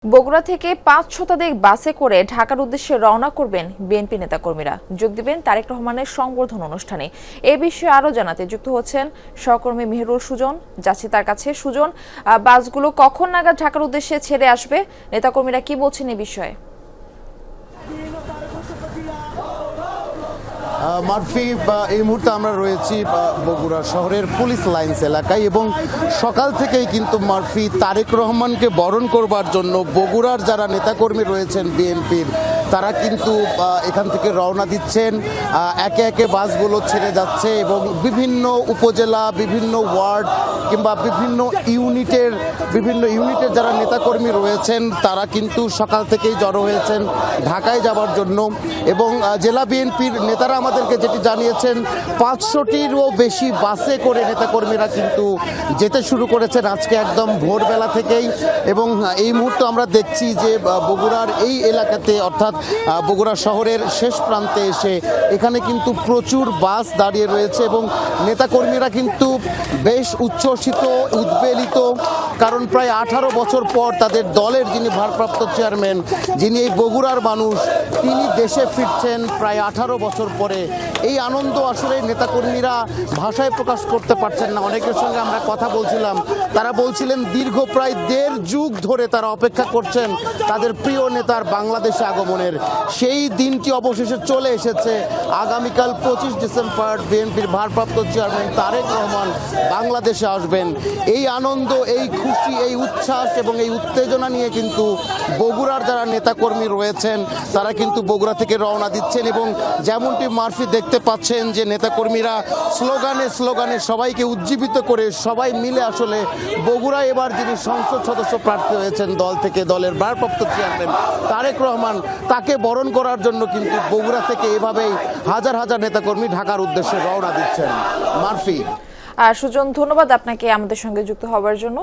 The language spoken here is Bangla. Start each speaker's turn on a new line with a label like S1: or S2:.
S1: বগুড়া থেকে ৫ শতাধিক বাসে করে ঢাকার উদ্দেশ্যে রওনা করবেন বিএনপি নেতাকর্মীরা। যোগ দিবেন তারেক রহমানের সংবর্ধনা অনুষ্ঠানে। এ বিষয়ে আরো জানাতে যুক্ত হচ্ছেন সহকর্মী মেহেরুল সুজন। যাচ্ছি তার কাছে। সুজন, বাসগুলো কখন নাগাদ ঢাকার উদ্দেশ্যে ছেড়ে আসবে? নেতাকর্মীরা কি বলছেন এই বিষয়ে?
S2: মারফি, এই মুহূর্তে আমরা রয়েছি বগুড়া শহরের পুলিশ লাইন্স এলাকায় এবং সকাল থেকেই কিন্তু মারফি তারেক রহমানকে বরণ করবার জন্য বগুড়ার যারা নেতাকর্মী রয়েছেন বিএনপির তারা কিন্তু এখান থেকে রওনা দিচ্ছেন। একে একে বাসগুলো ছেড়ে যাচ্ছে এবং বিভিন্ন উপজেলা, বিভিন্ন ওয়ার্ড কিংবা বিভিন্ন ইউনিটের যারা নেতাকর্মী রয়েছেন তারা কিন্তু সকাল থেকেই জড়ো হয়েছেন ঢাকায় যাবার জন্য। এবং জেলা বিএনপির নেতারা আমাদেরকে যেটি জানিয়েছেন, ৫০০টিরও বেশি বাসে করে নেতাকর্মীরা কিন্তু যেতে শুরু করেছেন আজকে একদম ভোরবেলা থেকেই। এবং এই মুহূর্তে আমরা দেখছি যে বগুড়ার এই এলাকাতে অর্থাৎ বগুড়া শহরের শেষ প্রান্তে এসে এখানে কিন্তু প্রচুর বাস দাঁড়িয়ে রয়েছে এবং নেতাকর্মীরা কিন্তু বেশ উচ্ছ্বসিত, উদ্বেলিত। কারণ প্রায় ১৮ বছর পর তাদের দলের যিনি ভারপ্রাপ্ত চেয়ারম্যান, যিনি এই বগুড়ার মানুষ, তিনি দেশে ফিরছেন প্রায় ১৮ বছর পরে। এই আনন্দ আসলে নেতাকর্মীরা ভাষায় প্রকাশ করতে পারছেন না। অনেকের সঙ্গে আমরা কথা বলছিলাম, তারা বলছিলেন দীর্ঘ প্রায় ১.৫ যুগ ধরে তারা অপেক্ষা করছেন তাদের প্রিয় নেতার বাংলাদেশে আগমনের। সেই দিনটি অবশেষে চলে এসেছে। আগামীকাল ২৫ ডিসেম্বর বিএনপির ভারপ্রাপ্ত চেয়ারম্যান তারেক রহমান বাংলাদেশে আসবেন। এই আনন্দ, এই খুশি, এই উচ্ছ্বাস এবং এই উত্তেজনা নিয়ে কিন্তু বগুড়ার যারা নেতাকর্মী রয়েছেন তারা কিন্তু বগুড়া থেকে রওনা দিচ্ছেন। এবং যেমনটি মারফি দেখতে পাচ্ছেন যে নেতাকর্মীরা স্লোগানে সবাইকে উজ্জীবিত করে সবাই মিলে আসলে বগুড়া এবার যিনি সংসদ সদস্য প্রার্থী হয়েছেন দল থেকে, দলের ভারপ্রাপ্ত চেয়ারম্যান তারেক রহমান, তাকে বরণ করার জন্য কিন্তু বগুড়া থেকে এভাবেই হাজার হাজার নেতাকর্মী ঢাকার উদ্দেশ্যে রওনা দিচ্ছেন। মারফি।
S1: সুজন, ধন্যবাদ আপনাকে আমাদের সঙ্গে যুক্ত হওয়ার জন্য।